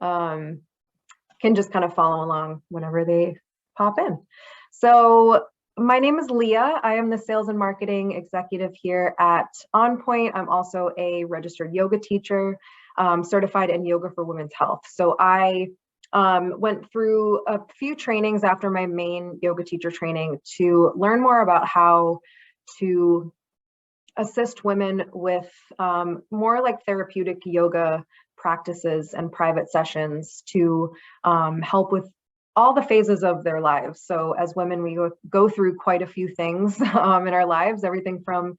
can just kind of follow along whenever they pop in. So my name is Leah. I am the sales and marketing executive here at On Point. I'm also a registered yoga teacher, certified in yoga for women's health. So I went through a few trainings after my main yoga teacher training to learn more about how to assist women with more like therapeutic yoga practices and private sessions to help with all the phases of their lives. So as women, we go through quite a few things in our lives, everything from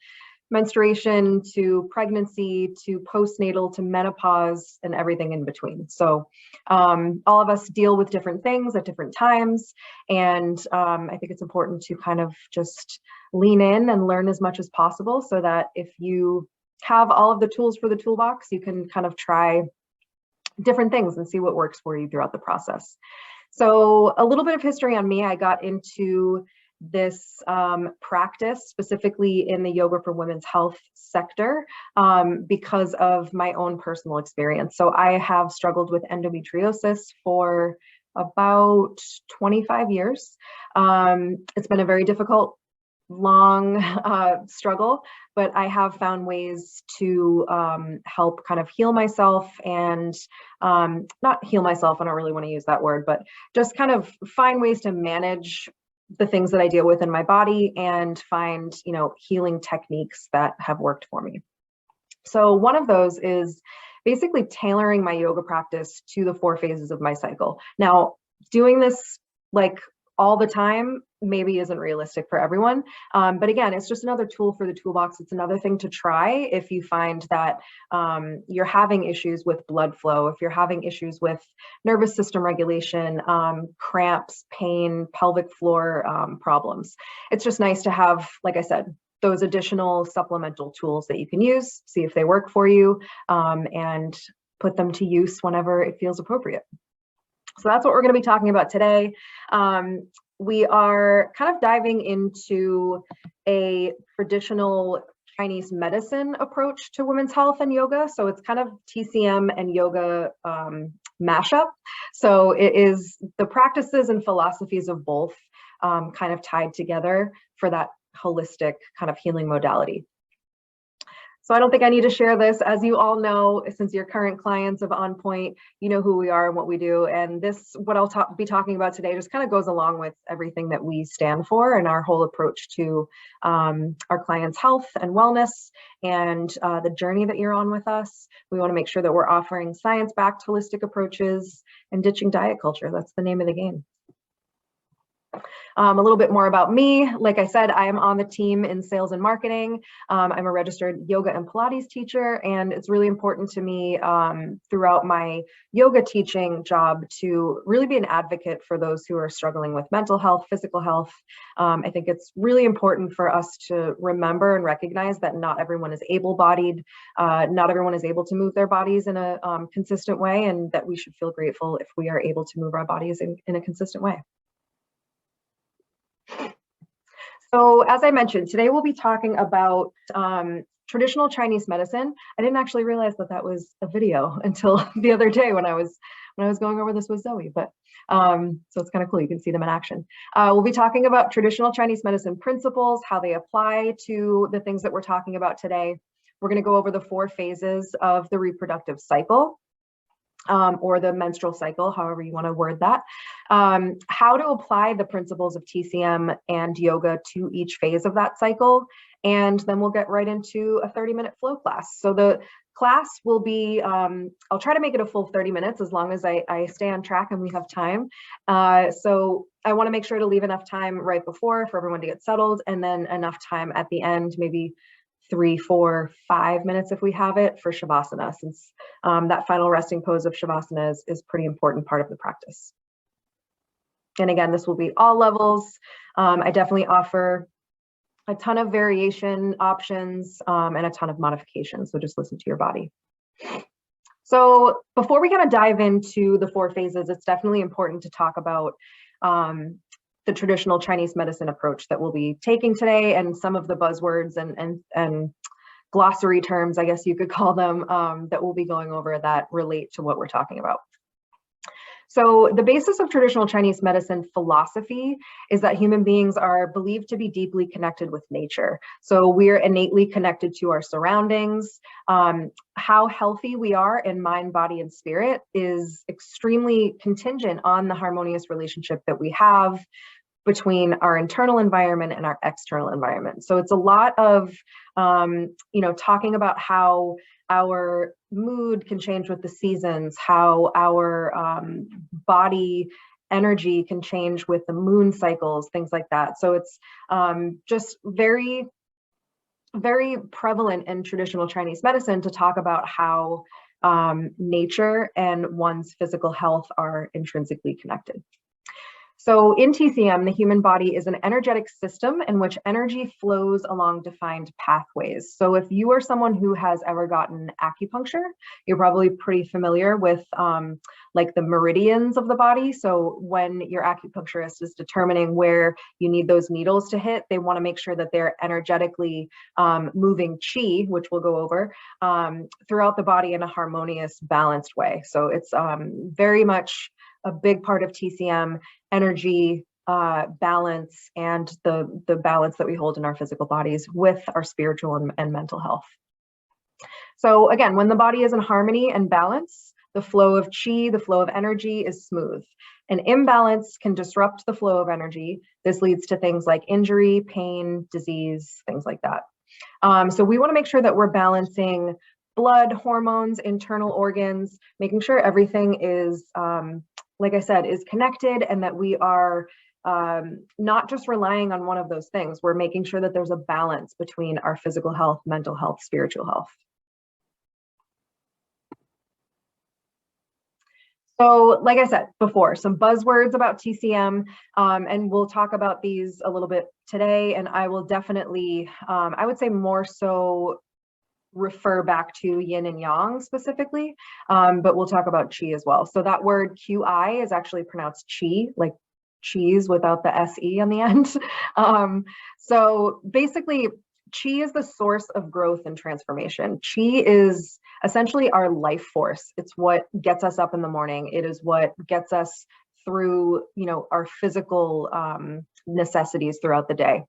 menstruation to pregnancy to postnatal to menopause and everything in between. So all of us deal with different things at different times. And I think it's important to kind of just lean in and learn as much as possible so that if you have all of the tools for the toolbox, you can kind of try different things and see what works for you throughout the process. So a little bit of history on me. I got into this practice specifically in the yoga for women's health sector because of my own personal experience. So I have struggled with endometriosis for about 25 years. It's been a very difficult, long struggle, but I have found ways to help kind of heal myself and not heal myself, I don't really want to use that word, but just kind of find ways to manage the things that I deal with in my body and find, healing techniques that have worked for me. So one of those is basically tailoring my yoga practice to the 4 phases of my cycle. Now, doing this like all the time maybe isn't realistic for everyone. But again, it's just another tool for the toolbox. It's another thing to try if you find that you're having issues with blood flow, if you're having issues with nervous system regulation, cramps, pain, pelvic floor problems. It's just nice to have, like I said, those additional supplemental tools that you can use, see if they work for you, and put them to use whenever it feels appropriate. So that's what we're going to be talking about today. We are kind of diving into a traditional Chinese medicine approach to women's health and yoga. So it's kind of TCM and yoga mashup. So it is the practices and philosophies of both kind of tied together for that holistic kind of healing modality. So I don't think I need to share this. As you all know, since you're current clients of On Point, you know who we are and what we do. And this, what I'll be talking about today, just kind of goes along with everything that we stand for and our whole approach to our clients' health and wellness and the journey that you're on with us. We want to make sure that we're offering science-backed holistic approaches and ditching diet culture. That's the name of the game. A little bit more about me. Like I said, I am on the team in sales and marketing. I'm a registered yoga and Pilates teacher, and it's really important to me throughout my yoga teaching job to really be an advocate for those who are struggling with mental health, physical health. I think it's really important for us to remember and recognize that not everyone is able-bodied, not everyone is able to move their bodies in a consistent way, and that we should feel grateful if we are able to move our bodies in a consistent way. So as I mentioned, today we'll be talking about traditional Chinese medicine. I didn't actually realize that that was a video until the other day when I was going over this with Zoe, but so it's kind of cool. You can see them in action. We'll be talking about traditional Chinese medicine principles, how they apply to the things that we're talking about today. We're going to go over the 4 phases of the reproductive cycle. Or the menstrual cycle, however you want to word that, how to apply the principles of TCM and yoga to each phase of that cycle, and then we'll get right into a 30-minute flow class. So the class will be, I'll try to make it a full 30 minutes as long as I stay on track and we have time. So I want to make sure to leave enough time right before for everyone to get settled, and then enough time at the end, maybe 3, 4, 5 minutes if we have it, for Shavasana, since that final resting pose of Shavasana is pretty important part of the practice. And again, this will be all levels. I definitely offer a ton of variation options and a ton of modifications, so just listen to your body. So before we kind of dive into the 4 phases, it's definitely important to talk about the traditional Chinese medicine approach that we'll be taking today, and some of the buzzwords and glossary terms, I guess you could call them, that we'll be going over that relate to what we're talking about. So the basis of traditional Chinese medicine philosophy is that human beings are believed to be deeply connected with nature. So we're innately connected to our surroundings. How healthy we are in mind, body, and spirit is extremely contingent on the harmonious relationship that we have between our internal environment and our external environment. So it's a lot of, talking about how our mood can change with the seasons, how our body energy can change with the moon cycles, things like that. So it's just very, very prevalent in traditional Chinese medicine to talk about how nature and one's physical health are intrinsically connected. So in TCM, the human body is an energetic system in which energy flows along defined pathways. So if you are someone who has ever gotten acupuncture, you're probably pretty familiar with like the meridians of the body. So when your acupuncturist is determining where you need those needles to hit, they want to make sure that they're energetically moving qi, which we'll go over, throughout the body in a harmonious, balanced way. So it's very much a big part of TCM, energy, balance, and the balance that we hold in our physical bodies with our spiritual and mental health. So again, when the body is in harmony and balance, the flow of qi, the flow of energy is smooth. An imbalance can disrupt the flow of energy. This leads to things like injury, pain, disease, things like that. So we want to make sure that we're balancing blood, hormones, internal organs, making sure everything is, like I said, is connected, and that we are not just relying on one of those things. We're making sure that there's a balance between our physical health, mental health, spiritual health. So like I said before, some buzzwords about TCM, and we'll talk about these a little bit today, and I will definitely, I would say more so refer back to yin and yang specifically, but we'll talk about qi as well. So that word qi is actually pronounced chi, like cheese without the se on the end. So basically, qi is the source of growth and transformation. Qi is essentially our life force. It's what gets us up in the morning. It is what gets us through, our physical necessities throughout the day.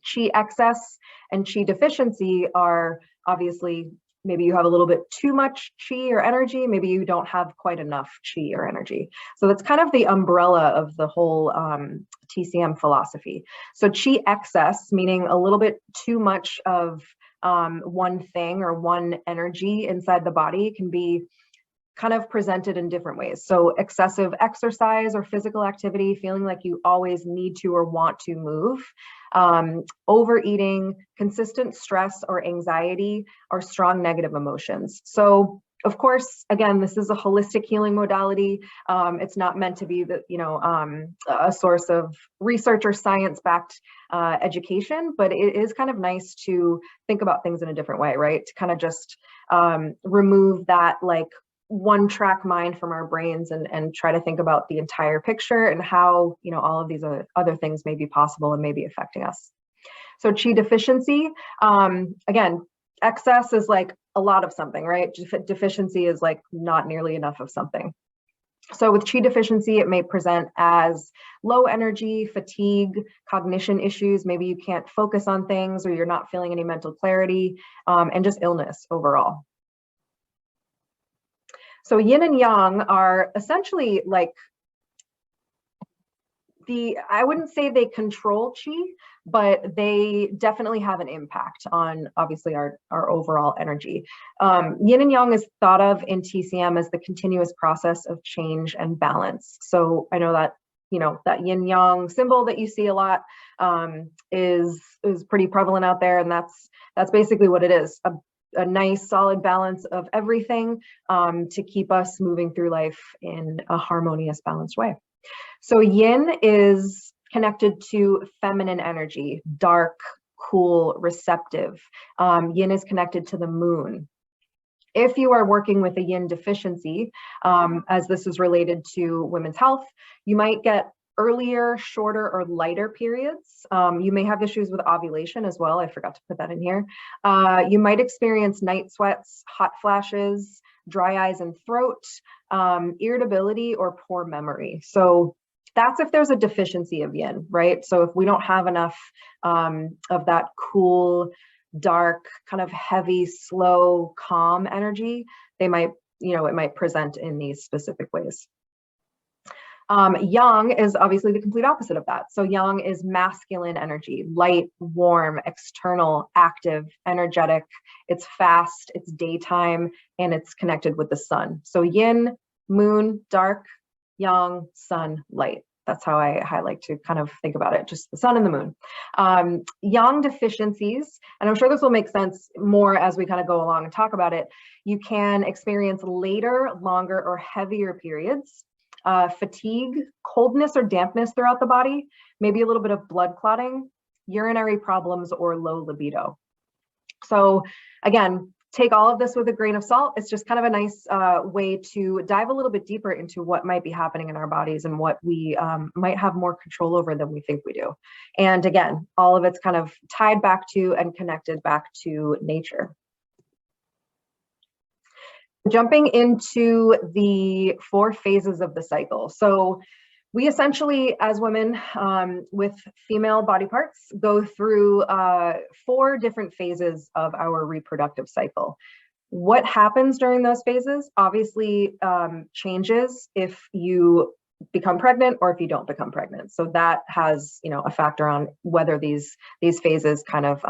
Qi excess and qi deficiency are obviously, maybe you have a little bit too much qi or energy, maybe you don't have quite enough qi or energy. So that's kind of the umbrella of the whole TCM philosophy. So qi excess, meaning a little bit too much of one thing or one energy inside the body, can be kind of presented in different ways. So excessive exercise or physical activity, feeling like you always need to or want to move, overeating, consistent stress or anxiety, or strong negative emotions. So of course, again, this is a holistic healing modality. It's not meant to be a source of research or science-backed education, but it is kind of nice to think about things in a different way, right? To kind of just remove that like one track mind from our brains and try to think about the entire picture and how, all of these other things may be possible and may be affecting us. So qi deficiency, again, excess is like a lot of something, right? Deficiency is like not nearly enough of something. So with qi deficiency, it may present as low energy, fatigue, cognition issues. Maybe you can't focus on things, or you're not feeling any mental clarity, and just illness overall. So yin and yang are essentially like I wouldn't say they control qi, but they definitely have an impact on obviously our overall energy. Yin and yang is thought of in TCM as the continuous process of change and balance. So I know that, that yin yang symbol that you see a lot is pretty prevalent out there. And that's basically what it is. A nice solid balance of everything to keep us moving through life in a harmonious, balanced way. So yin is connected to feminine energy, dark, cool, receptive. Yin is connected to the moon. If you are working with a yin deficiency, as this is related to women's health, you might get earlier, shorter, or lighter periods. You may have issues with ovulation as well. I forgot to put that in here. You might experience night sweats, hot flashes, dry eyes and throat, irritability, or poor memory. So that's if there's a deficiency of yin, right? So if we don't have enough of that cool, dark, kind of heavy, slow, calm energy, they might, it might present in these specific ways. Yang is obviously the complete opposite of that. So yang is masculine energy, light, warm, external, active, energetic. It's fast, it's daytime, and it's connected with the sun. So yin, moon, dark, yang, sun, light. That's how I like to kind of think about it, just the sun and the moon. Yang deficiencies, and I'm sure this will make sense more as we kind of go along and talk about it. You can experience later, longer, or heavier periods. Fatigue, coldness or dampness throughout the body, maybe a little bit of blood clotting, urinary problems, or low libido. So again, take all of this with a grain of salt. It's just kind of a nice way to dive a little bit deeper into what might be happening in our bodies and what we might have more control over than we think we do. And again, all of it's kind of tied back to and connected back to nature. Jumping into the 4 phases of the cycle. So we essentially, as women with female body parts, go through 4 different phases of our reproductive cycle. What happens during those phases obviously changes if you become pregnant or if you don't become pregnant. So that has, a factor on whether these phases kind of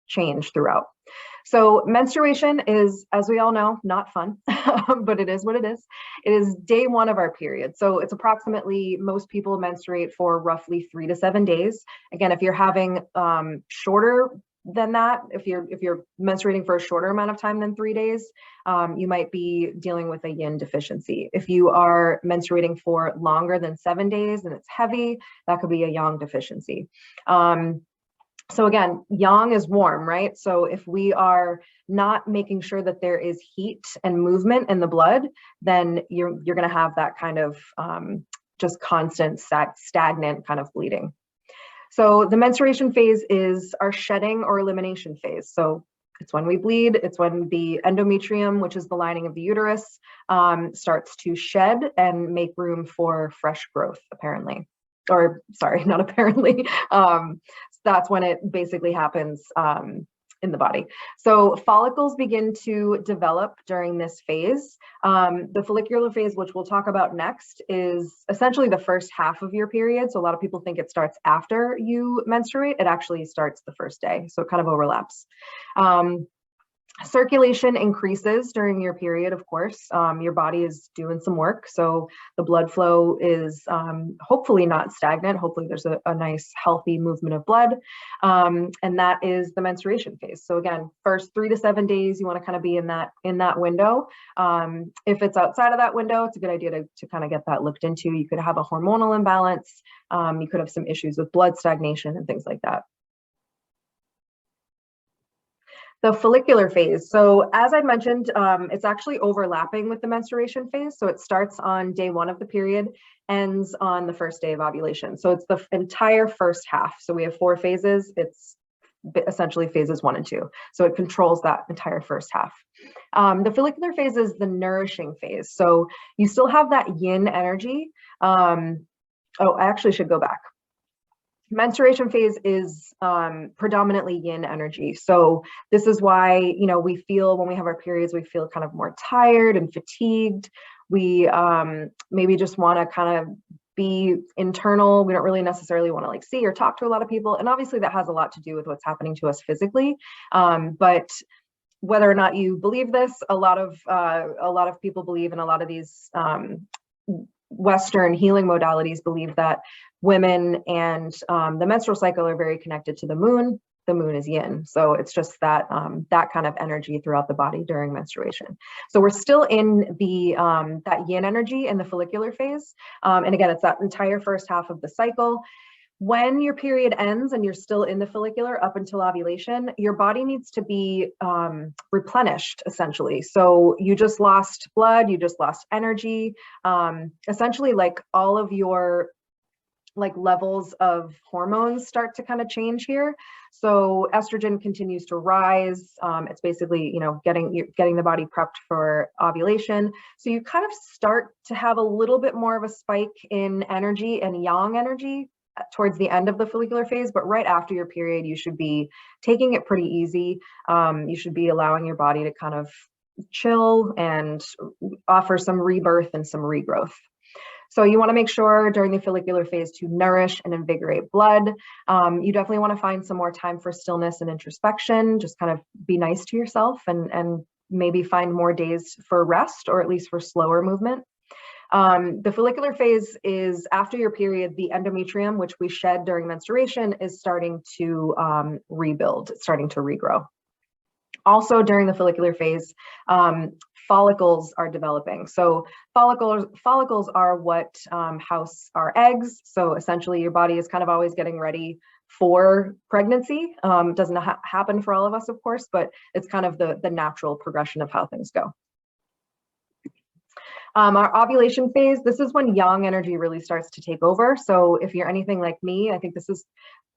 change throughout. So menstruation is, as we all know, not fun, but it is what it is. It is day 1 of our period. So it's approximately, most people menstruate for roughly 3 to 7 days. Again, if you're having shorter than that, if you're menstruating for a shorter amount of time than 3 days, you might be dealing with a yin deficiency. If you are menstruating for longer than 7 days and it's heavy, that could be a yang deficiency. So again, yang is warm, right? So if we are not making sure that there is heat and movement in the blood, then you're going to have that kind of just constant stagnant kind of bleeding. So the menstruation phase is our shedding or elimination phase. So it's when we bleed, it's when the endometrium, which is the lining of the uterus, starts to shed and make room for fresh growth, apparently. Or sorry, not apparently. That's when it basically happens in the body. So follicles begin to develop during this phase. The follicular phase, which we'll talk about next, is essentially the first half of your period. So a lot of people think it starts after you menstruate. It actually starts the first day. So it kind of overlaps. Circulation increases during your period, of course. Your body is doing some work, so the blood flow is hopefully not stagnant. Hopefully there's a nice healthy movement of blood, and that is the menstruation phase. So again, first 3 to 7 days, you want to kind of be in that window. If it's outside of that window, it's a good idea to kind of get that looked into. You could have a hormonal imbalance. You could have some issues with blood stagnation and things like that. The follicular phase. So as I mentioned, it's actually overlapping with the menstruation phase. So it starts on day 1 of the period, ends on the first day of ovulation. So it's the entire first half. So we have 4 phases. It's essentially phases 1 and 2. So it controls that entire first half. The follicular phase is the nourishing phase. So you still have that yin energy. I actually should go back. Menstruation phase is predominantly yin energy. So this is why, we feel when we have our periods, we feel kind of more tired and fatigued. We maybe just want to kind of be internal. We don't really necessarily want to see or talk to a lot of people. And obviously that has a lot to do with what's happening to us physically. But whether or not you believe this, a lot of people believe, and a lot of these Western healing modalities believe that women and the menstrual cycle are very connected to the moon. The moon is yin. So it's just that that kind of energy throughout the body during menstruation. So we're still in the that yin energy in the follicular phase. And again, it's that entire first half of the cycle. When your period ends and you're still in the follicular up until ovulation, your body needs to be replenished, essentially. So you just lost blood, you just lost energy. Essentially, all of your like levels of hormones start to kind of change here. So estrogen continues to rise. It's basically, you know, getting the body prepped for ovulation. So you kind of start to have a little bit more of a spike in energy and yang energy towards the end of the follicular phase, but right after your period, you should be taking it pretty easy. You should be allowing your body to kind of chill and offer some rebirth and some regrowth. So you want to make sure during the follicular phase to nourish and invigorate blood. You definitely want to find some more time for stillness and introspection. Just kind of be nice to yourself and maybe find more days for rest, or at least for slower movement. The follicular phase is after your period. The endometrium, which we shed during menstruation, is starting to rebuild. It's starting to regrow. Also during the follicular phase, follicles are developing. So follicles are what house our eggs. So essentially your body is kind of always getting ready for pregnancy. Doesn't happen for all of us, of course, but it's kind of the natural progression of how things go. Our ovulation phase, this is when yang energy really starts to take over. So if you're anything like me, I think this is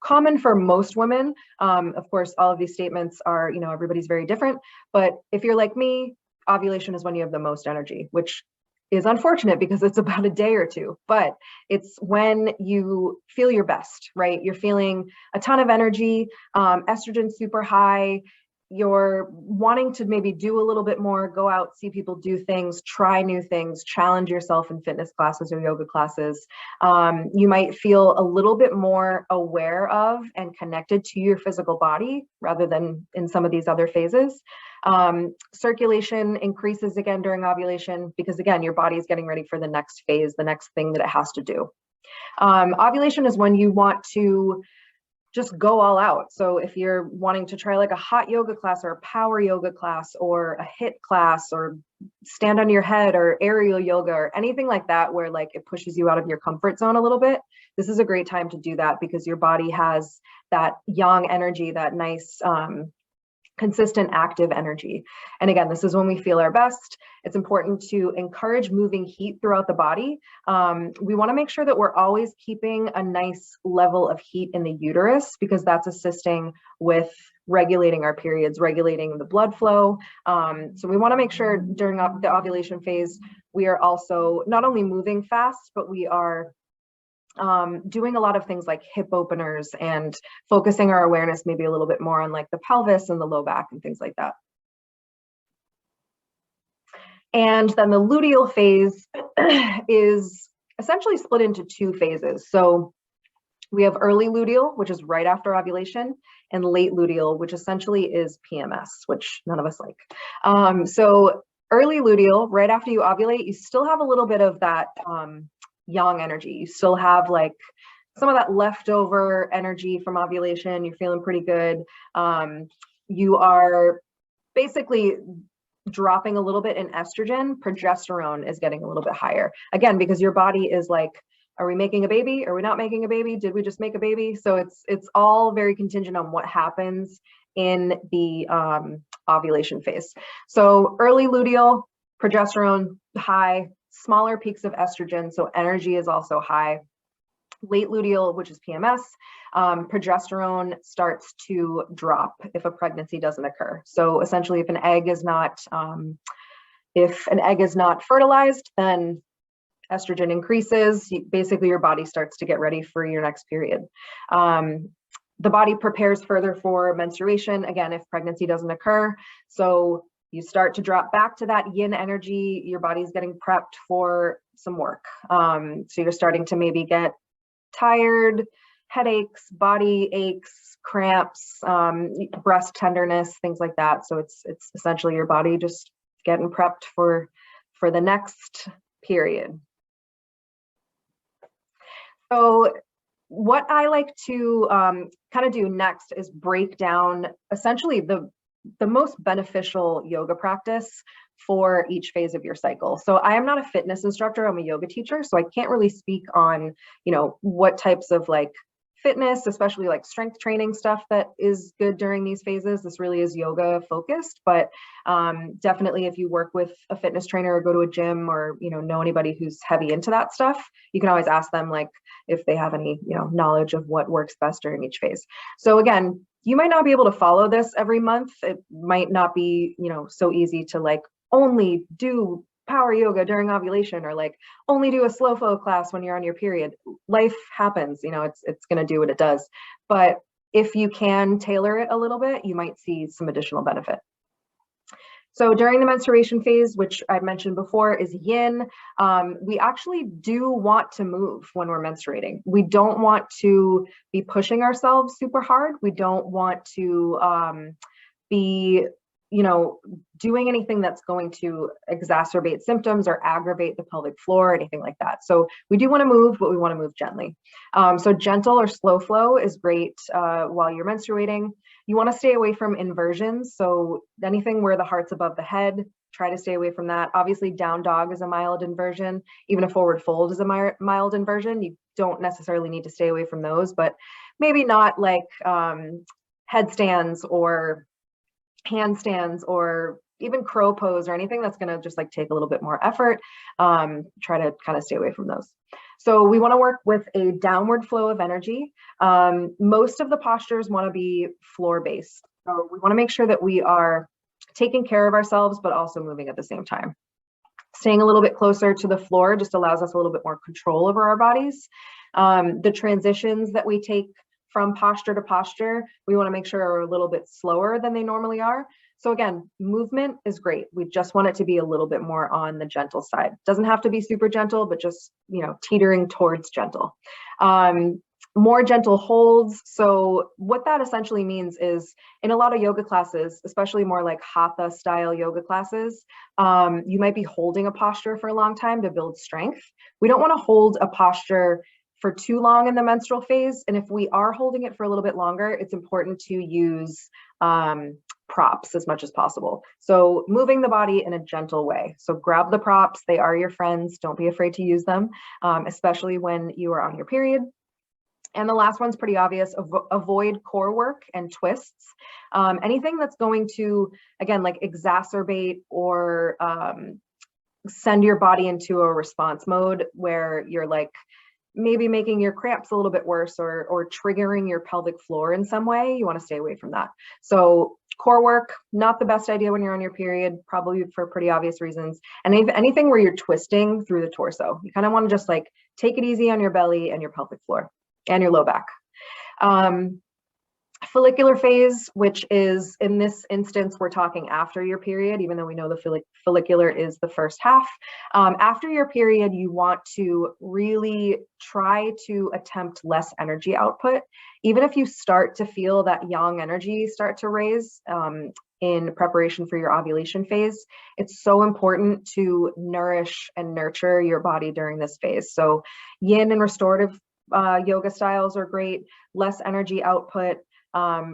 common for most women. Of course, all of these statements are, you know, everybody's very different, but if you're like me, ovulation is when you have the most energy, which is unfortunate because it's about a day or two, but it's when you feel your best, right? You're feeling a ton of energy, estrogen super high, you're wanting to maybe do a little bit more, go out, see people do things, try new things, challenge yourself in fitness classes or yoga classes. You might feel a little bit more aware of and connected to your physical body rather than in some of these other phases. Circulation increases again during ovulation because, again, your body is getting ready for the next phase, the next thing that it has to do. Ovulation is when you want to just go all out. So if you're wanting to try like a hot yoga class or a power yoga class or a HIIT class or stand on your head or aerial yoga or anything like that, where like it pushes you out of your comfort zone a little bit, this is a great time to do that because your body has that yang energy, that nice, consistent active energy. And again, this is when we feel our best. It's important to encourage moving heat throughout the body. We want to make sure that we're always keeping a nice level of heat in the uterus because that's assisting with regulating our periods, regulating the blood flow. So we want to make sure during the ovulation phase, we are also not only moving fast, but we are doing a lot of things like hip openers and focusing our awareness maybe a little bit more on like the pelvis and the low back and things like that. And then the luteal phase is essentially split into two phases. So we have early luteal, which is right after ovulation, and late luteal, which essentially is PMS, which none of us like. So early luteal, right after you ovulate, you still have a little bit of that yang energy. You still have like some of that leftover energy from ovulation. You're feeling pretty good. You are basically dropping a little bit in estrogen. Progesterone is getting a little bit higher. Again, because your body is like, are we making a baby? Are we not making a baby? Did we just make a baby? So it's all very contingent on what happens in the ovulation phase. So early luteal, progesterone high, smaller peaks of estrogen, so energy is also high. Late luteal, which is PMS, progesterone starts to drop if a pregnancy doesn't occur. So essentially, if an egg is not fertilized, then estrogen increases. Basically, your body starts to get ready for your next period. The body prepares further for menstruation, again, if pregnancy doesn't occur. So you start to drop back to that yin energy. Your body's getting prepped for some work. So you're starting to maybe get tired, headaches, body aches, cramps, breast tenderness, things like that. So it's essentially your body just getting prepped for the next period. So what I like to kind of do next is break down essentially the most beneficial yoga practice for each phase of your cycle. So I am not a fitness instructor, I'm a yoga teacher, so I can't really speak on, you know, what types of like fitness, especially like strength training stuff that is good during these phases. This really is yoga focused, but definitely if you work with a fitness trainer or go to a gym or, know anybody who's heavy into that stuff, you can always ask them like if they have any, knowledge of what works best during each phase. So again, you might not be able to follow this every month. It might not be, so easy to like only do power yoga during ovulation or like only do a slow flow class when you're on your period. Life happens, it's going to do what it does. But if you can tailor it a little bit, you might see some additional benefit. So during the menstruation phase, which I mentioned before is yin, we actually do want to move when we're menstruating. We don't want to be pushing ourselves super hard. We don't want to be doing anything that's going to exacerbate symptoms or aggravate the pelvic floor or anything like that. So we do want to move, but we want to move gently. So gentle or slow flow is great while you're menstruating. You want to stay away from inversions. So anything where the heart's above the head, try to stay away from that. Obviously, down dog is a mild inversion. Even a forward fold is a mild inversion. You don't necessarily need to stay away from those, but maybe not like headstands or handstands or even crow pose or anything that's going to just like take a little bit more effort. Try to kind of stay away from those. So we want to work with a downward flow of energy. Most of the postures want to be floor based. So we want to make sure that we are taking care of ourselves, but also moving at the same time. Staying a little bit closer to the floor just allows us a little bit more control over our bodies. The transitions that we take from posture to posture, we want to make sure are a little bit slower than they normally are. So again, movement is great. We just want it to be a little bit more on the gentle side. Doesn't have to be super gentle, but just, teetering towards gentle. More gentle holds. So what that essentially means is in a lot of yoga classes, especially more like hatha style yoga classes, you might be holding a posture for a long time to build strength. We don't want to hold a posture for too long in the menstrual phase. And if we are holding it for a little bit longer, it's important to use props as much as possible. So moving the body in a gentle way. So grab the props. They are your friends. Don't be afraid to use them, especially when you are on your period. And the last one's pretty obvious. Avoid core work and twists. Anything that's going to, again, like exacerbate or send your body into a response mode where you're like, maybe making your cramps a little bit worse or triggering your pelvic floor in some way, you want to stay away from that. So core work, not the best idea when you're on your period, probably for pretty obvious reasons. And anything where you're twisting through the torso, you kind of want to just like take it easy on your belly and your pelvic floor and your low back. Follicular phase, which is in this instance, we're talking after your period, even though we know the follicular is the first half. After your period, you want to really try to attempt less energy output. Even if you start to feel that yang energy start to raise in preparation for your ovulation phase, it's so important to nourish and nurture your body during this phase. So yin and restorative yoga styles are great, less energy output.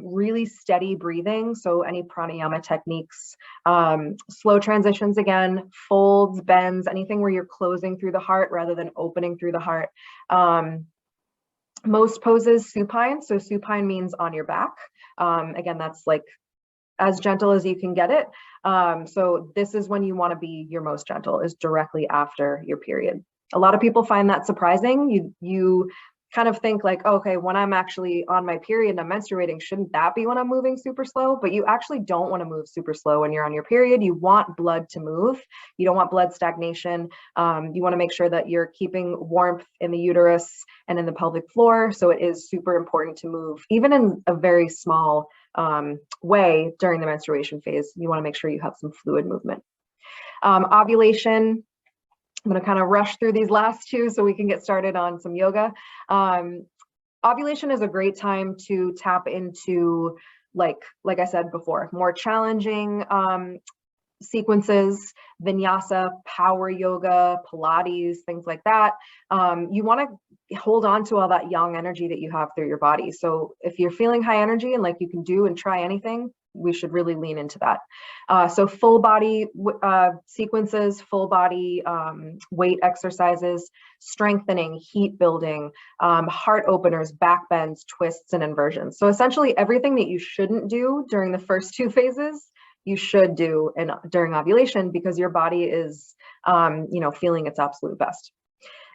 Really steady breathing. So any pranayama techniques, slow transitions again, folds, bends, anything where you're closing through the heart rather than opening through the heart. Most poses supine. So supine means on your back. Again, that's like as gentle as you can get it. So this is when you want to be your most gentle, is directly after your period. A lot of people find that surprising. You kind of think like, okay, when I'm actually on my period and I'm menstruating, shouldn't that be when I'm moving super slow? But you actually don't want to move super slow when you're on your period. You want blood to move. You don't want blood stagnation. You want to make sure that you're keeping warmth in the uterus and in the pelvic floor. So it is super important to move, even in a very small way during the menstruation phase. You want to make sure you have some fluid movement. Ovulation. I'm going to kind of rush through these last two so we can get started on some yoga. Ovulation is a great time to tap into, like I said before, more challenging sequences, vinyasa, power yoga, Pilates, things like that. You want to hold on to all that yang energy that you have through your body. So if you're feeling high energy and like you can do and try anything, we should really lean into that. So full body sequences, full body weight exercises, strengthening, heat building, heart openers, back bends, twists, and inversions. So essentially everything that you shouldn't do during the first 2 phases, you should do during ovulation, because your body is, feeling its absolute best.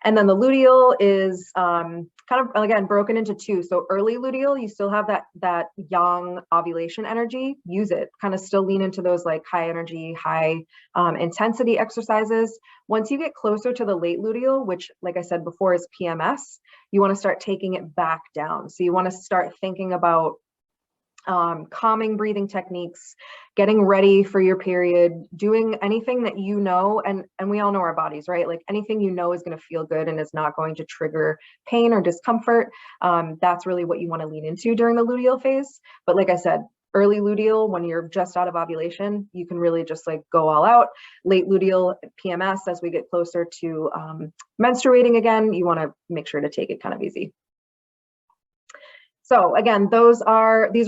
And then the luteal is kind of, again, broken into 2. So early luteal, you still have that young ovulation energy. Use it. Kind of still lean into those like high energy, high intensity exercises. Once you get closer to the late luteal, which, like I said before, is PMS, you want to start taking it back down. So you want to start thinking about calming breathing techniques, getting ready for your period, doing anything that and we all know our bodies, right? Like anything is going to feel good and is not going to trigger pain or discomfort. That's really what you want to lean into during the luteal phase. But like I said, early luteal, when you're just out of ovulation, you can really just like go all out. Late luteal, PMS, as we get closer to menstruating again, you want to make sure to take it kind of easy. So again, these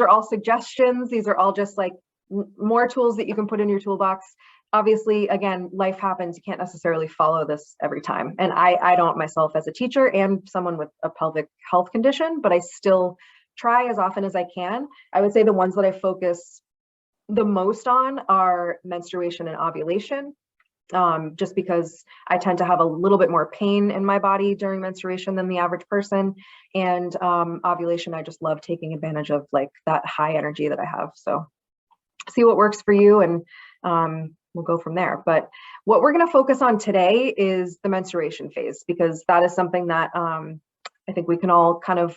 are all suggestions. These are all just like more tools that you can put in your toolbox. Obviously, again, life happens. You can't necessarily follow this every time. And I don't myself as a teacher and someone with a pelvic health condition, but I still try as often as I can. I would say the ones that I focus the most on are menstruation and ovulation. Just because I tend to have a little bit more pain in my body during menstruation than the average person. And ovulation, I just love taking advantage of like that high energy that I have. So see what works for you, and we'll go from there. But what we're going to focus on today is the menstruation phase, because that is something that I think we can all kind of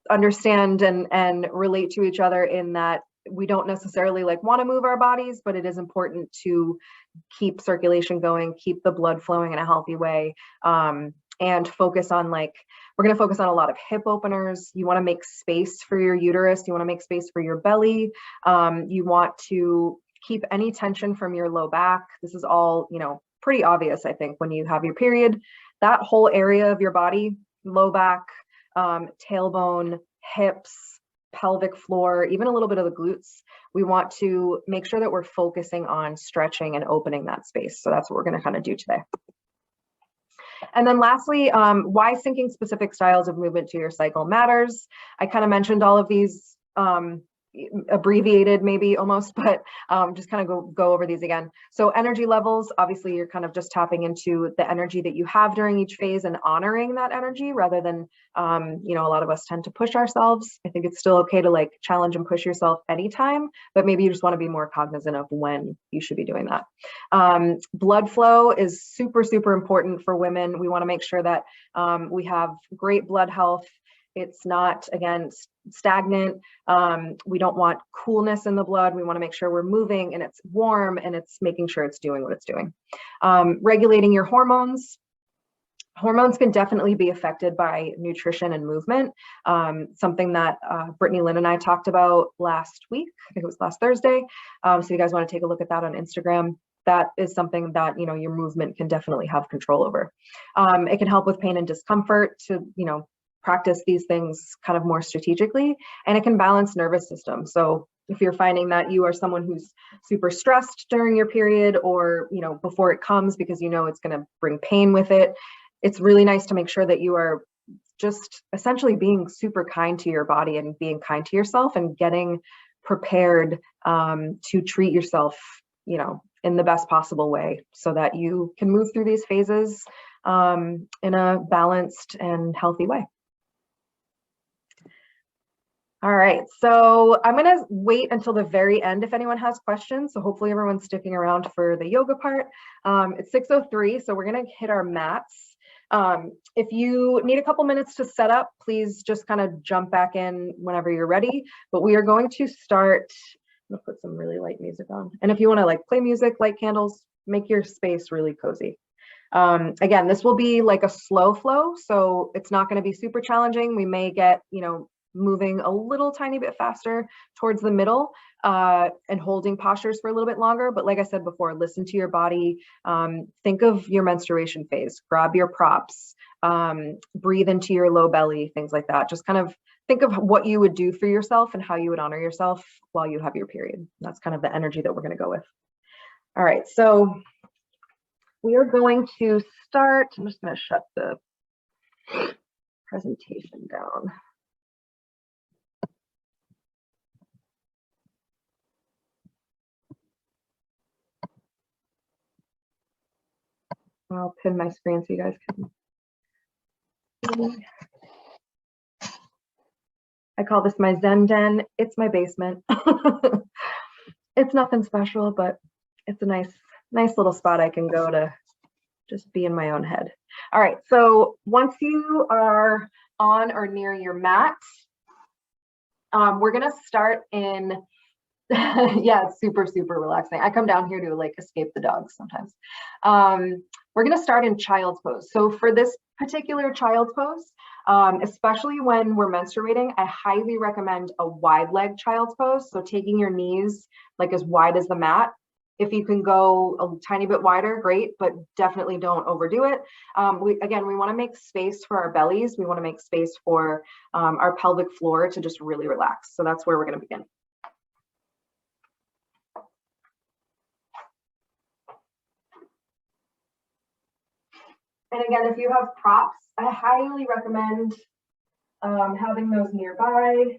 understand and relate to each other, in that we don't necessarily like want to move our bodies, but it is important to keep circulation going, keep the blood flowing in a healthy way, and focus on we're going to focus on a lot of hip openers. You want to make space for your uterus. You want to make space for your belly. You want to keep any tension from your low back. This is all, pretty obvious, I think, when you have your period. That whole area of your body, low back, tailbone, hips, pelvic floor, even a little bit of the glutes, we want to make sure that we're focusing on stretching and opening that space. So that's what we're going to kind of do today. And then lastly, why syncing specific styles of movement to your cycle matters. I kind of mentioned all of these abbreviated maybe almost, but just kind of go over these again. So energy levels, obviously you're kind of just tapping into the energy that you have during each phase and honoring that energy, rather than, a lot of us tend to push ourselves. I think it's still okay to like challenge and push yourself anytime, but maybe you just want to be more cognizant of when you should be doing that. Blood flow is super, super important for women. We want to make sure that we have great blood health. It's not, again, stagnant. We don't want coolness in the blood. We want to make sure we're moving and it's warm and it's making sure it's doing what it's doing. Regulating your hormones. Hormones can definitely be affected by nutrition and movement. Something that Brittany Lynn and I talked about last week. I think it was last Thursday. So you guys want to take a look at that on Instagram. That is something that, your movement can definitely have control over. It can help with pain and discomfort to, practice these things kind of more strategically, and it can balance nervous system. So if you're finding that you are someone who's super stressed during your period, or, before it comes, because it's going to bring pain with it, it's really nice to make sure that you are just essentially being super kind to your body and being kind to yourself and getting prepared to treat yourself, in the best possible way, so that you can move through these phases in a balanced and healthy way. All right, so I'm going to wait until the very end if anyone has questions. So hopefully everyone's sticking around for the yoga part. It's 6:03, so we're going to hit our mats. If you need a couple minutes to set up, please just kind of jump back in whenever you're ready. But we are going to start. I'm going to put some really light music on. And if you want to play music, light candles, make your space really cozy. Again, this will be like a slow flow, so it's not going to be super challenging. We may get, moving a little tiny bit faster towards the middle and holding postures for a little bit longer. But like I said before, listen to your body. Think of your menstruation phase, grab your props, breathe into your low belly, things like that. Just kind of think of what you would do for yourself and how you would honor yourself while you have your period. That's kind of the energy that we're going to go with. All right, so we are going to start. I'm just going to shut the presentation down. I'll pin my screen so you guys can see. I call this my Zen den. It's my basement. It's nothing special, but it's a nice little spot I can go to just be in my own head. All right, so once you are on or near your mat, we're gonna start in, yeah, it's super relaxing. I come down here to like escape the dogs sometimes. We're gonna start in child's pose. So for this particular child's pose, especially when we're menstruating, I highly recommend a wide leg child's pose. So taking your knees like as wide as the mat. If you can go a tiny bit wider, great, but definitely don't overdo it. We want to make space for our bellies. We want to make space for our pelvic floor to just really relax. So that's where we're going to begin. And again, if you have props, I highly recommend having those nearby,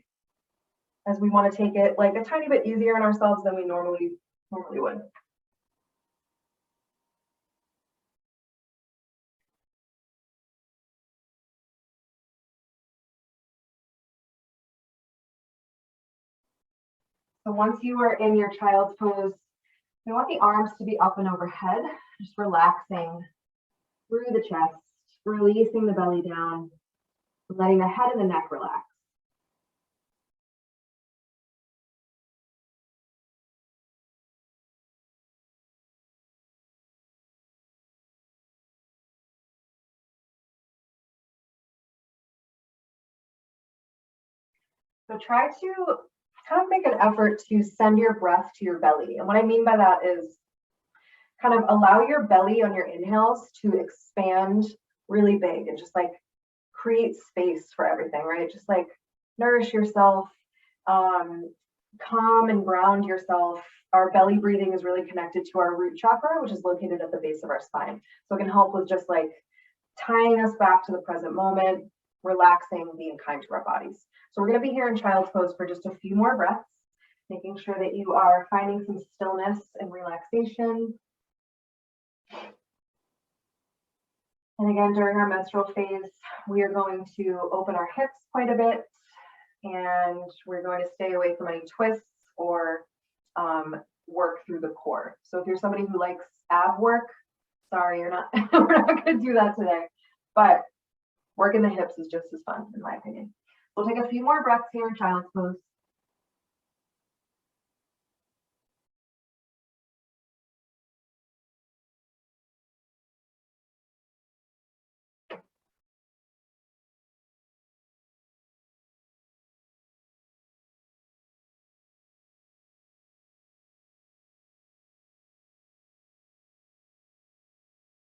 as we want to take it like a tiny bit easier on ourselves than we normally would. So once you are in your child's pose, we want the arms to be up and overhead, just relaxing through the chest, releasing the belly down, letting the head and the neck relax. So try to kind of make an effort to send your breath to your belly. And what I mean by that is kind of allow your belly on your inhales to expand really big and just like create space for everything, right? Just like nourish yourself, calm and ground yourself. Our belly breathing is really connected to our root chakra, which is located at the base of our spine. So it can help with just like tying us back to the present moment, relaxing, being kind to our bodies. So we're going to be here in child's pose for just a few more breaths, making sure that you are finding some stillness and relaxation. And again, during our menstrual phase, we are going to open our hips quite a bit, and we're going to stay away from any twists or work through the core. So if you're somebody who likes ab work, sorry, you're not, we're not going to do that today, but working the hips is just as fun, in my opinion. We'll take a few more breaths here in child's pose.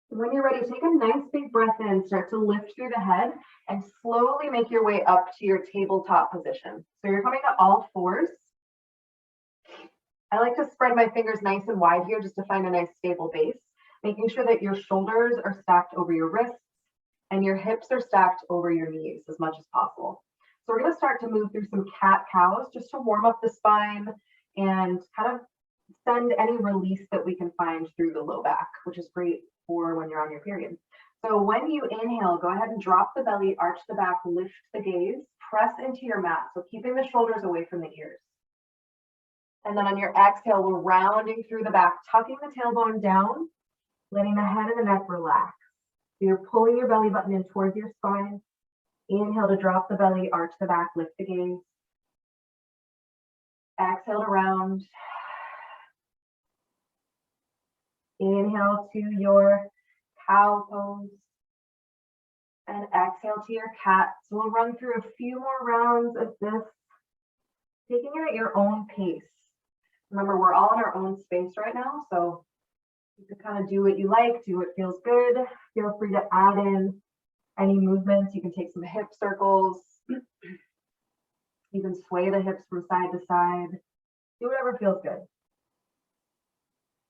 When you're ready, take a nice big breath in, start to lift through the head and slowly make your way up to your tabletop position. So you're coming to all fours. I like to spread my fingers nice and wide here just to find a nice stable base, making sure that your shoulders are stacked over your wrists and your hips are stacked over your knees as much as possible. So we're going to start to move through some cat-cows just to warm up the spine and kind of send any release that we can find through the low back, which is great for when you're on your period. So when you inhale, go ahead and drop the belly, arch the back, lift the gaze, press into your mat. So keeping the shoulders away from the ears. And then on your exhale, we're rounding through the back, tucking the tailbone down, letting the head and the neck relax. So you're pulling your belly button in towards your spine. Inhale to drop the belly, arch the back, lift the gaze. Exhale to round. Inhale to your cow pose. And exhale to your cat. So we'll run through a few more rounds of this, taking it at your own pace. Remember, we're all in our own space right now, so you can kind of do what you like, do what feels good. Feel free to add in any movements. You can take some hip circles. You can sway the hips from side to side. Do whatever feels good.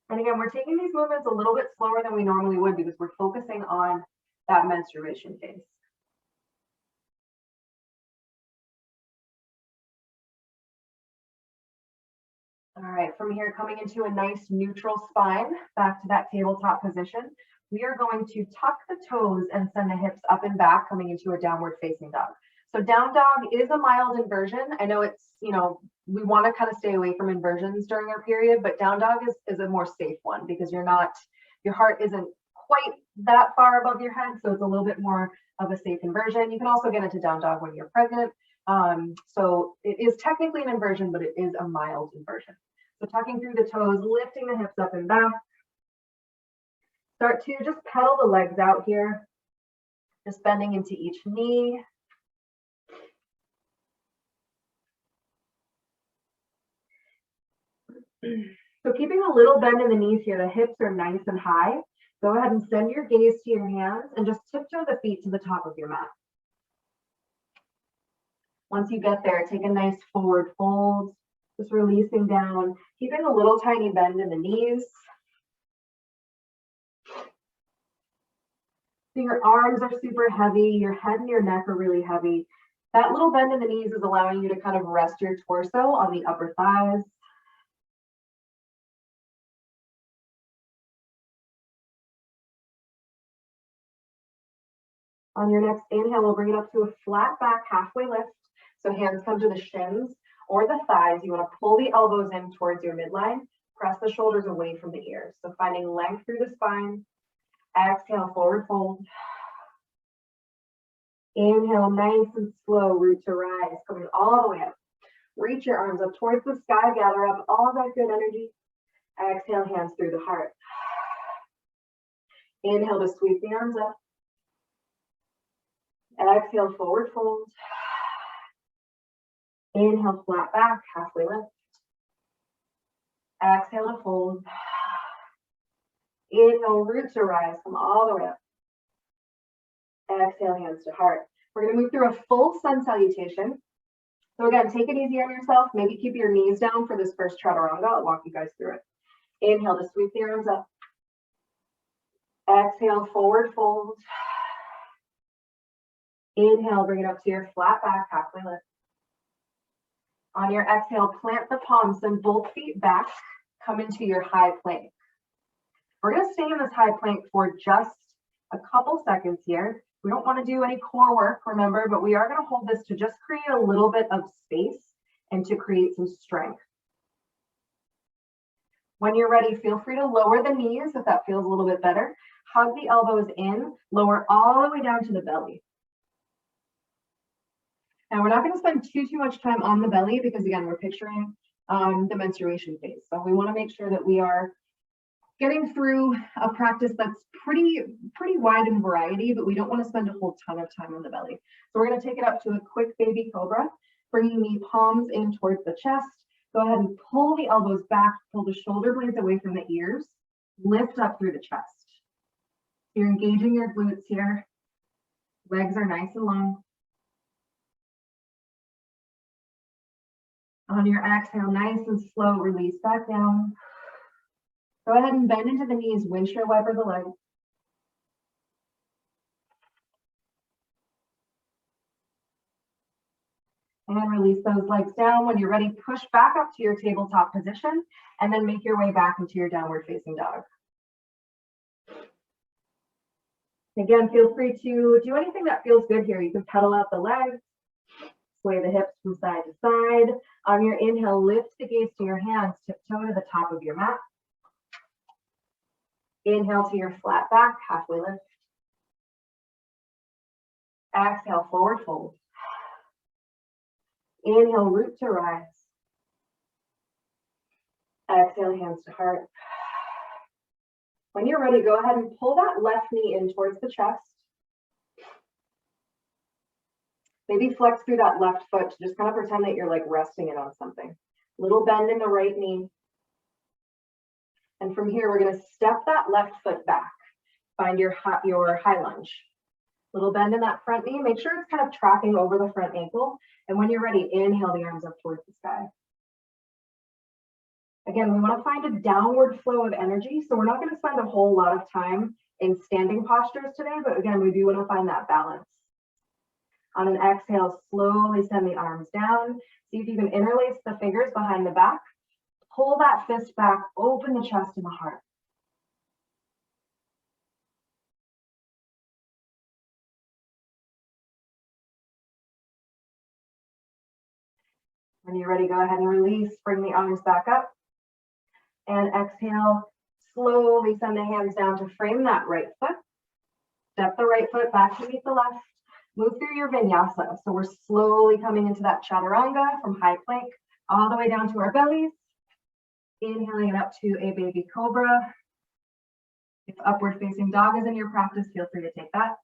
And again, we're taking these movements a little bit slower than we normally would because we're focusing on that menstruation phase. All right, from here, coming into a nice neutral spine, back to that tabletop position, we are going to tuck the toes and send the hips up and back, coming into a downward facing dog. So down dog is a mild inversion. I know it's, we want to kind of stay away from inversions during our period, but down dog is a more safe one because your heart isn't quite that far above your head. So it's a little bit more of a safe inversion. You can also get into down dog when you're pregnant. So it is technically an inversion, but it is a mild inversion. So tucking through the toes, lifting the hips up and back. Start to just pedal the legs out here, just bending into each knee. So keeping a little bend in the knees here, the hips are nice and high. Go ahead and send your gaze to your hands and just tiptoe the feet to the top of your mat. Once you get there, take a nice forward fold, just releasing down, keeping a little tiny bend in the knees. So your arms are super heavy, your head and your neck are really heavy. That little bend in the knees is allowing you to kind of rest your torso on the upper thighs. On your next inhale, we'll bring it up to a flat back halfway lift. So hands come to the shins or the thighs. You want to pull the elbows in towards your midline, press the shoulders away from the ears. So finding length through the spine. Exhale, forward fold. Inhale, nice and slow, root to rise, coming all the way up. Reach your arms up towards the sky, gather up all that good energy. Exhale, hands through the heart. Inhale to sweep the arms up. Exhale, forward fold. Inhale, flat back, halfway lift. Exhale to fold. Inhale, root to rise, come all the way up. Exhale, hands to heart. We're going to move through a full sun salutation. So again, take it easy on yourself. Maybe keep your knees down for this first chaturanga. I'll walk you guys through it. Inhale to sweep the arms up. Exhale, forward fold. Inhale, bring it up to your flat back, halfway lift. On your exhale, plant the palms, send both feet back, come into your high plank. We're going to stay in this high plank for just a couple seconds here. We don't want to do any core work, remember, but we are going to hold this to just create a little bit of space and to create some strength. When you're ready, feel free to lower the knees if that feels a little bit better. Hug the elbows in, lower all the way down to the belly. Now, we're not going to spend too much time on the belly because, again, we're picturing the menstruation phase. So we want to make sure that we are getting through a practice that's pretty wide in variety, but we don't want to spend a whole ton of time on the belly. So we're going to take it up to a quick baby cobra, bringing the palms in towards the chest. Go ahead and pull the elbows back, pull the shoulder blades away from the ears, lift up through the chest. You're engaging your glutes here. Legs are nice and long. On your exhale, nice and slow, release back down. Go ahead and bend into the knees, windshield wiper the legs. And release those legs down. When you're ready, push back up to your tabletop position and then make your way back into your downward facing dog. Again, feel free to do anything that feels good here. You can pedal out the legs, sway the hips from side to side. On your inhale, lift the gaze to your hands, tiptoe to the top of your mat. Inhale to your flat back, halfway lift. Exhale, forward fold. Inhale, root to rise. Exhale, hands to heart. When you're ready, go ahead and pull that left knee in towards the chest. Maybe flex through that left foot to just kind of pretend that you're like resting it on something. Little bend in the right knee. And from here, we're going to step that left foot back. Find your high lunge. Little bend in that front knee. Make sure it's kind of tracking over the front ankle. And when you're ready, inhale the arms up towards the sky. Again, we want to find a downward flow of energy. So we're not going to spend a whole lot of time in standing postures today, but again, we do want to find that balance. On an exhale, slowly send the arms down. See if you can interlace the fingers behind the back. Pull that fist back, open the chest and the heart. When you're ready, go ahead and release. Bring the arms back up. And exhale, slowly send the hands down to frame that right foot. Step the right foot back to meet the left. Move through your vinyasa. So we're slowly coming into that chaturanga from high plank all the way down to our bellies. Inhaling it up to a baby cobra. If upward facing dog is in your practice, feel free to take that.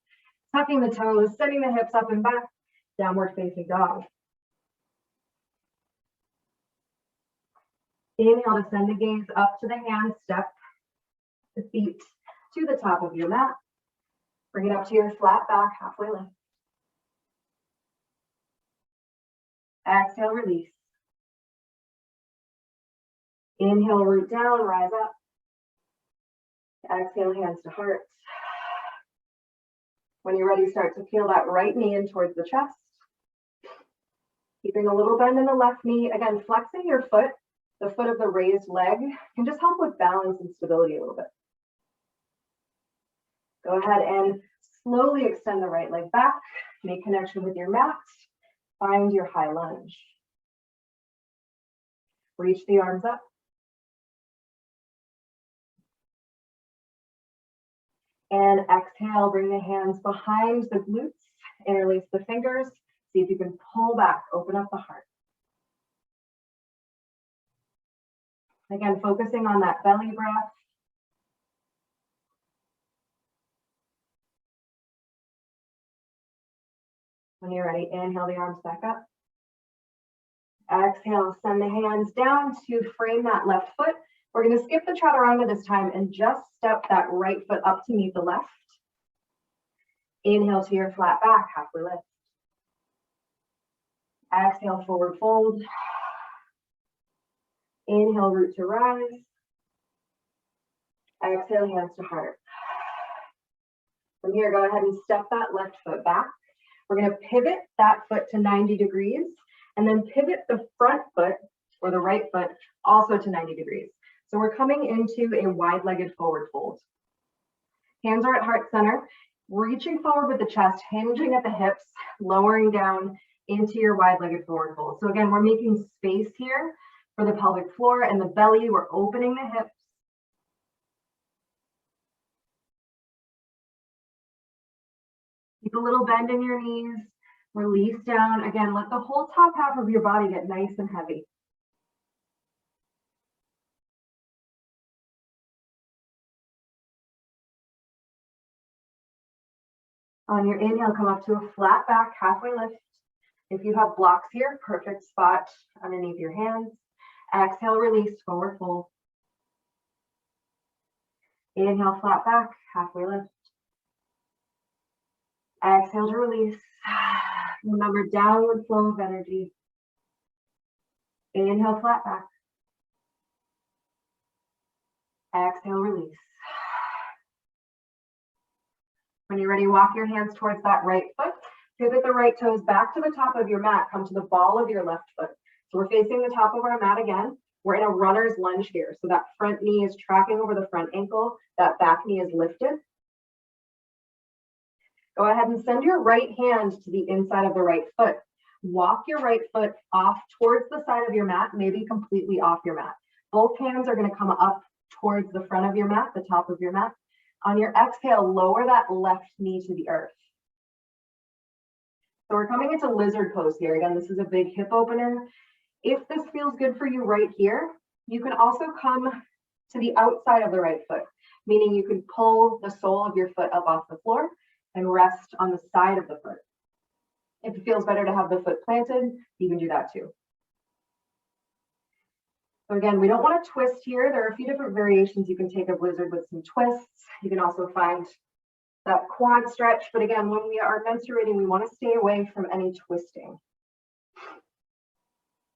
Tucking the toes, sending the hips up and back, downward facing dog. Inhale to send the gaze up to the hands, step the feet to the top of your mat. Bring it up to your flat back, halfway lift. Exhale, release. Inhale, root down, rise up. Exhale, hands to heart. When you're ready, start to peel that right knee in towards the chest. Keeping a little bend in the left knee. Again, flexing your foot, the foot of the raised leg, can just help with balance and stability a little bit. Go ahead and slowly extend the right leg back. Make connection with your mat. Find your high lunge. Reach the arms up. And exhale, bring the hands behind the glutes, interlace the fingers. See if you can pull back, open up the heart. Again, focusing on that belly breath. When you're ready, inhale the arms back up. Exhale, send the hands down to frame that left foot. We're going to skip the chaturanga this time and just step that right foot up to meet the left. Inhale to your flat back, halfway lift. Exhale, forward fold. Inhale, root to rise. Exhale, hands to heart. From here, go ahead and step that left foot back. We're going to pivot that foot to 90 degrees and then pivot the front foot or the right foot also to 90 degrees. So we're coming into a wide-legged forward fold. Hands are at heart center, reaching forward with the chest, hinging at the hips, lowering down into your wide-legged forward fold. So again, we're making space here for the pelvic floor and the belly. We're opening the hips. Keep a little bend in your knees, release down. Again, let the whole top half of your body get nice and heavy. On your inhale, come up to a flat back, halfway lift. If you have blocks here, perfect spot underneath your hands. Exhale, release, forward fold. Inhale, flat back, halfway lift. Exhale to release. Remember, downward flow of energy. Inhale, flat back. Exhale, release. When you're ready, walk your hands towards that right foot. Pivot the right toes back to the top of your mat. Come to the ball of your left foot. So we're facing the top of our mat again. We're in a runner's lunge here. So that front knee is tracking over the front ankle. That back knee is lifted. Go ahead and send your right hand to the inside of the right foot. Walk your right foot off towards the side of your mat, maybe completely off your mat. Both hands are going to come up towards the front of your mat, the top of your mat. On your exhale, lower that left knee to the earth. So we're coming into lizard pose here. Again, this is a big hip opener. If this feels good for you right here, you can also come to the outside of the right foot, meaning you can pull the sole of your foot up off the floor and rest on the side of the foot. If it feels better to have the foot planted, you can do that too. So again, we don't want to twist here. There are a few different variations you can take of lizard with some twists. You can also find that quad stretch. But again, when we are menstruating, we want to stay away from any twisting.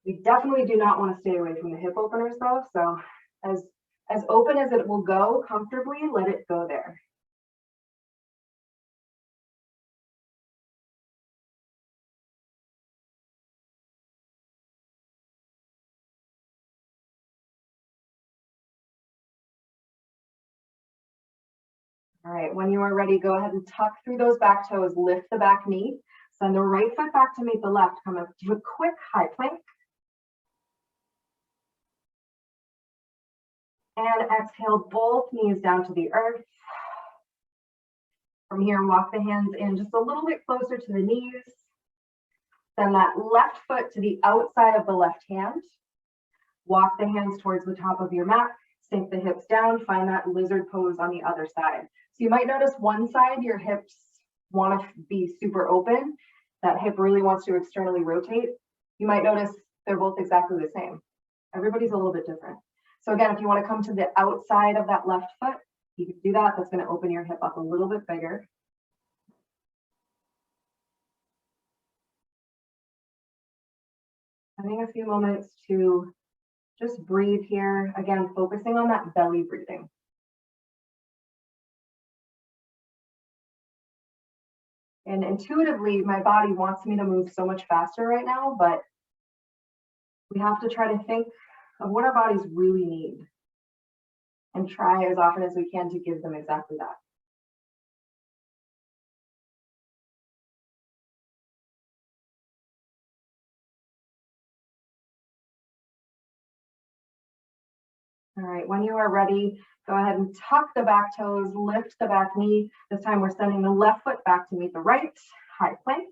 We definitely do not want to stay away from the hip openers though. So as open as it will go comfortably, let it go there. All right, when you are ready, go ahead and tuck through those back toes, lift the back knee, send the right foot back to meet the left, come up to a quick high plank. And exhale, both knees down to the earth. From here, walk the hands in just a little bit closer to the knees. Send that left foot to the outside of the left hand. Walk the hands towards the top of your mat, sink the hips down, find that lizard pose on the other side. So you might notice one side, your hips want to be super open. That hip really wants to externally rotate. You might notice they're both exactly the same. Everybody's a little bit different. So again, if you want to come to the outside of that left foot, you can do that. That's going to open your hip up a little bit bigger. Having a few moments to just breathe here. Again, focusing on that belly breathing. And intuitively, my body wants me to move so much faster right now, but we have to try to think of what our bodies really need and try as often as we can to give them exactly that. All right, when you are ready, go ahead and tuck the back toes, lift the back knee. This time we're sending the left foot back to meet the right, high plank.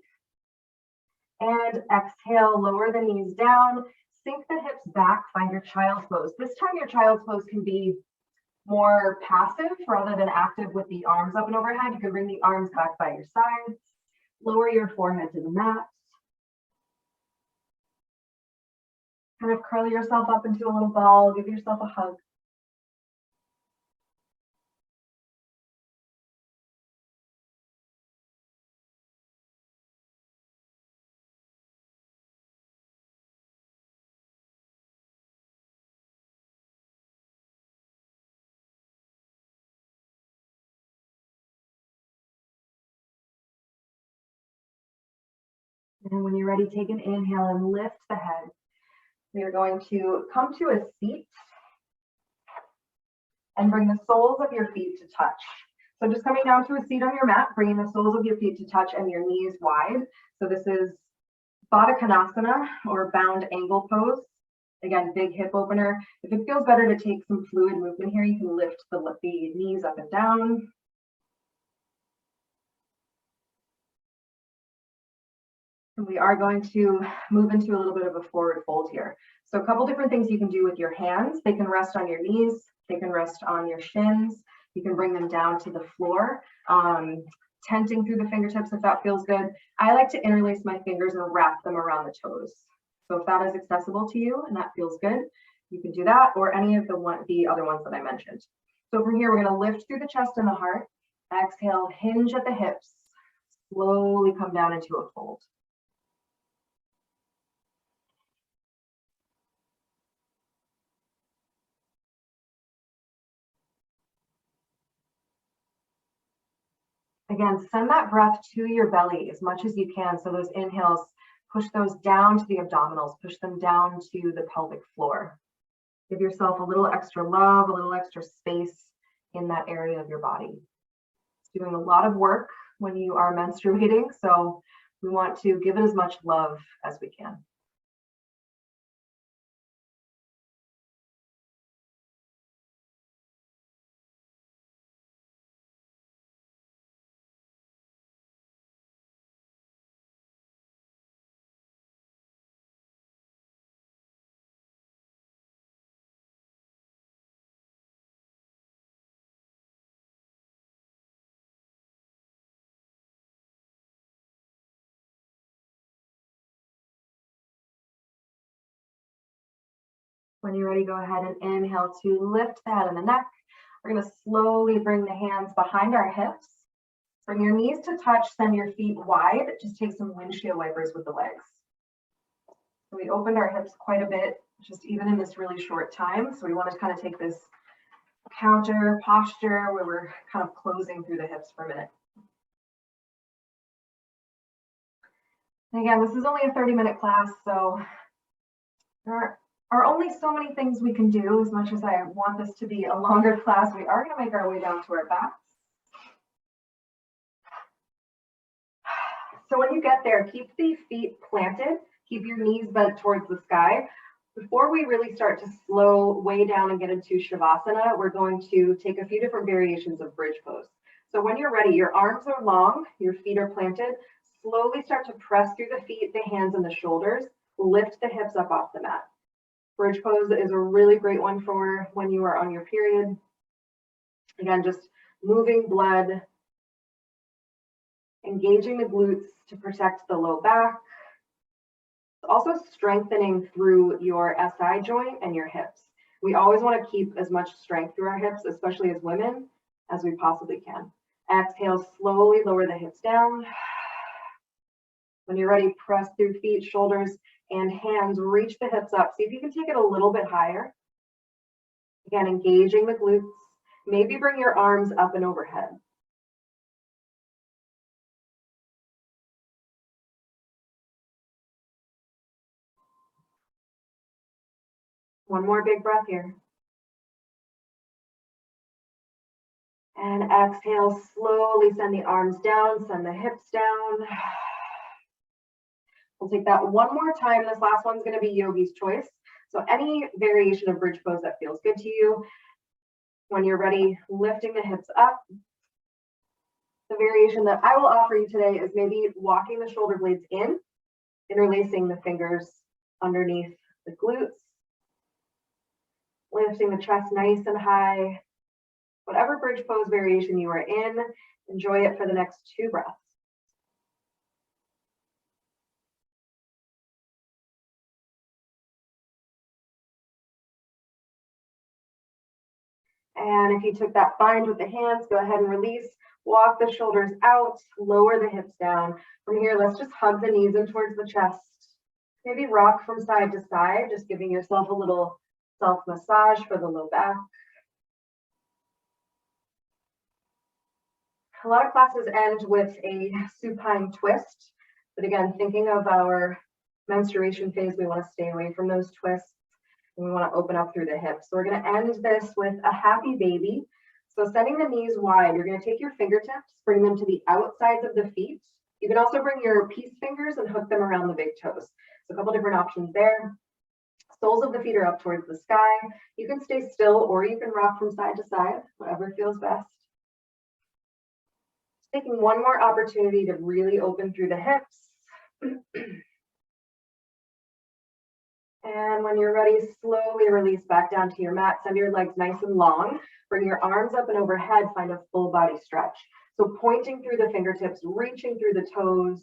And exhale, lower the knees down, sink the hips back, find your child's pose. This time your child's pose can be more passive rather than active with the arms up and overhead. You can bring the arms back by your sides, lower your forehead to the mat. Kind of curl yourself up into a little ball, give yourself a hug. And when you're ready, take an inhale and lift the head. We are going to come to a seat and bring the soles of your feet to touch. So just coming down to a seat on your mat, bringing the soles of your feet to touch and your knees wide. So this is Baddha Konasana or bound angle pose. Again, big hip opener. If it feels better to take some fluid movement here, you can lift the knees up and down. And we are going to move into a little bit of a forward fold here. So a couple different things you can do with your hands. They can rest on your knees. They can rest on your shins. You can bring them down to the floor, tenting through the fingertips if that feels good. I like to interlace my fingers and wrap them around the toes. So if that is accessible to you and that feels good, you can do that, or any of the other ones that I mentioned. So from here, we're going to lift through the chest and the heart. Exhale, hinge at the hips. Slowly come down into a fold. Again, send that breath to your belly as much as you can. So those inhales, push those down to the abdominals, push them down to the pelvic floor. Give yourself a little extra love, a little extra space in that area of your body. It's doing a lot of work when you are menstruating, so we want to give it as much love as we can. When you're ready, go ahead and inhale to lift the head and the neck. We're going to slowly bring the hands behind our hips. Bring your knees to touch, send your feet wide. Just take some windshield wipers with the legs. So we opened our hips quite a bit, just even in this really short time. So we want to kind of take this counter posture where we're kind of closing through the hips for a minute. And again, this is only a 30-minute class, so there are only so many things we can do. As much as I want this to be a longer class, we are going to make our way down to our backs. So when you get there, keep the feet planted, keep your knees bent towards the sky. Before we really start to slow way down and get into Shavasana, we're going to take a few different variations of bridge pose. So when you're ready, your arms are long, your feet are planted. Slowly start to press through the feet, the hands, and the shoulders. Lift the hips up off the mat. Bridge pose is a really great one for when you are on your period. Again, just moving blood, engaging the glutes to protect the low back. Also strengthening through your SI joint and your hips. We always want to keep as much strength through our hips, especially as women, as we possibly can. Exhale, slowly lower the hips down. When you're ready, press through feet, shoulders, and hands. Reach the hips up. See if you can take it a little bit higher. Again, engaging the glutes. Maybe bring your arms up and overhead. One more big breath here. And exhale, slowly send the arms down, send the hips down. We'll take that one more time. This last one's going to be yogi's choice. So any variation of bridge pose that feels good to you. When you're ready, lifting the hips up. The variation that I will offer you today is maybe walking the shoulder blades in, interlacing the fingers underneath the glutes, lifting the chest nice and high. Whatever bridge pose variation you are in, enjoy it for the next 2 breaths. And if you took that bind with the hands, go ahead and release. Walk the shoulders out, lower the hips down. From here, let's just hug the knees in towards the chest. Maybe rock from side to side, just giving yourself a little self-massage for the low back. A lot of classes end with a supine twist, but again, thinking of our menstruation phase, we want to stay away from those twists. And we want to open up through the hips. So we're going to end this with a happy baby. So sending the knees wide, you're going to take your fingertips, bring them to the outsides of the feet. You can also bring your peace fingers and hook them around the big toes. So a couple different options there. Soles of the feet are up towards the sky. You can stay still or you can rock from side to side, whatever feels best. Taking one more opportunity to really open through the hips. And when you're ready, slowly release back down to your mat. Send your legs nice and long. Bring your arms up and overhead. Find a full body stretch. So pointing through the fingertips, reaching through the toes.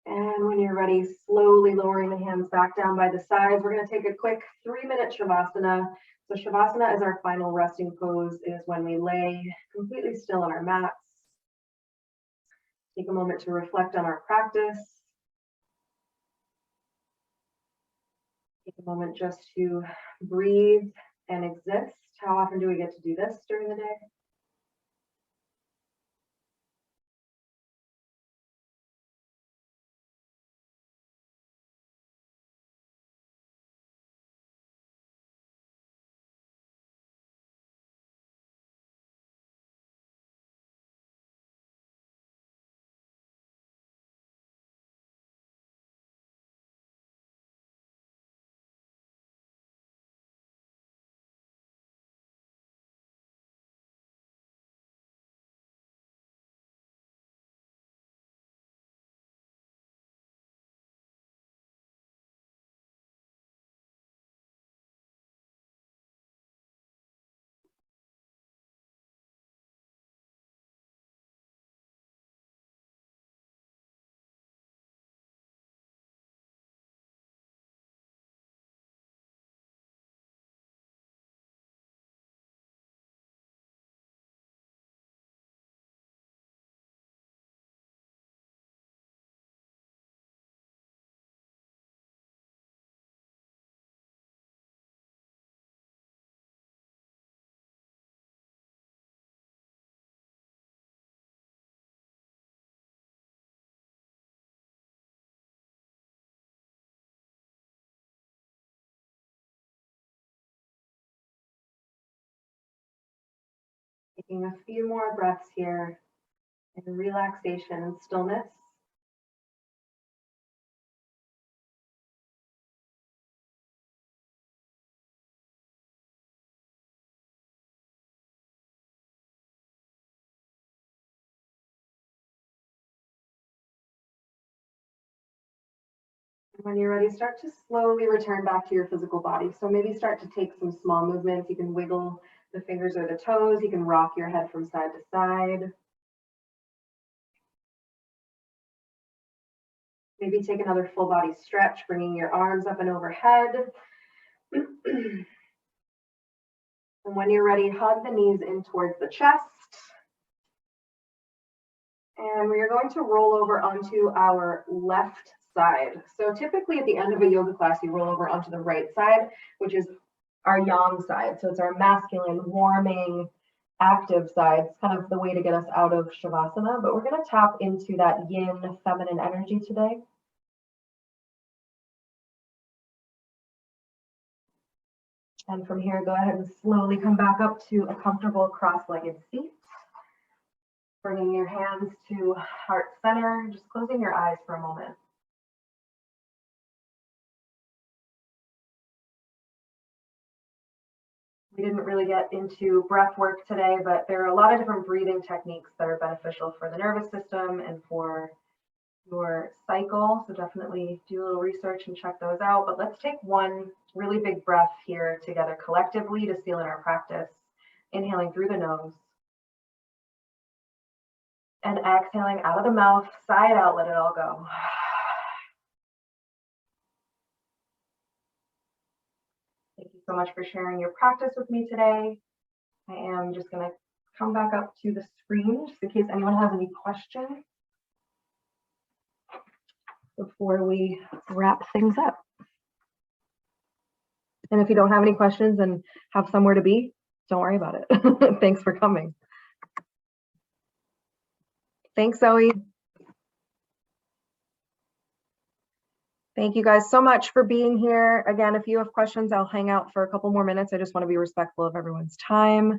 And when you're ready, slowly lowering the hands back down by the sides. We're going to take a quick 3-minute Shavasana. So Shavasana is our final resting pose. It is when we lay completely still on our mats. Take a moment to reflect on our practice. Take a moment just to breathe and exist. How often do we get to do this during the day? Taking a few more breaths here in relaxation and stillness. When you're ready, start to slowly return back to your physical body. So maybe start to take some small movements. You can wiggle the fingers or the toes. You can rock your head from side to side. Maybe take another full body stretch, bringing your arms up and overhead. And when you're ready, hug the knees in towards the chest. And we are going to roll over onto our left side. So typically at the end of a yoga class, you roll over onto the right side, which is our yang side. So it's our masculine, warming, active side. It's kind of the way to get us out of shavasana, but we're going to tap into that yin feminine energy today. And from here, go ahead and slowly come back up to a comfortable cross-legged seat. Bringing your hands to heart center, just closing your eyes for a moment. We didn't really get into breath work today, but there are a lot of different breathing techniques that are beneficial for the nervous system and for your cycle. So definitely do a little research and check those out. But let's take one really big breath here together collectively to seal in our practice. Inhaling through the nose. And exhaling out of the mouth, sigh it out, let it all go. Thank you so much for sharing your practice with me today. I am just going to come back up to the screen just in case anyone has any questions before we wrap things up. And if you don't have any questions and have somewhere to be, don't worry about it. Thanks for coming. Thanks, Zoe. Thank you guys so much for being here. Again, if you have questions, I'll hang out for a couple more minutes. I just want to be respectful of everyone's time.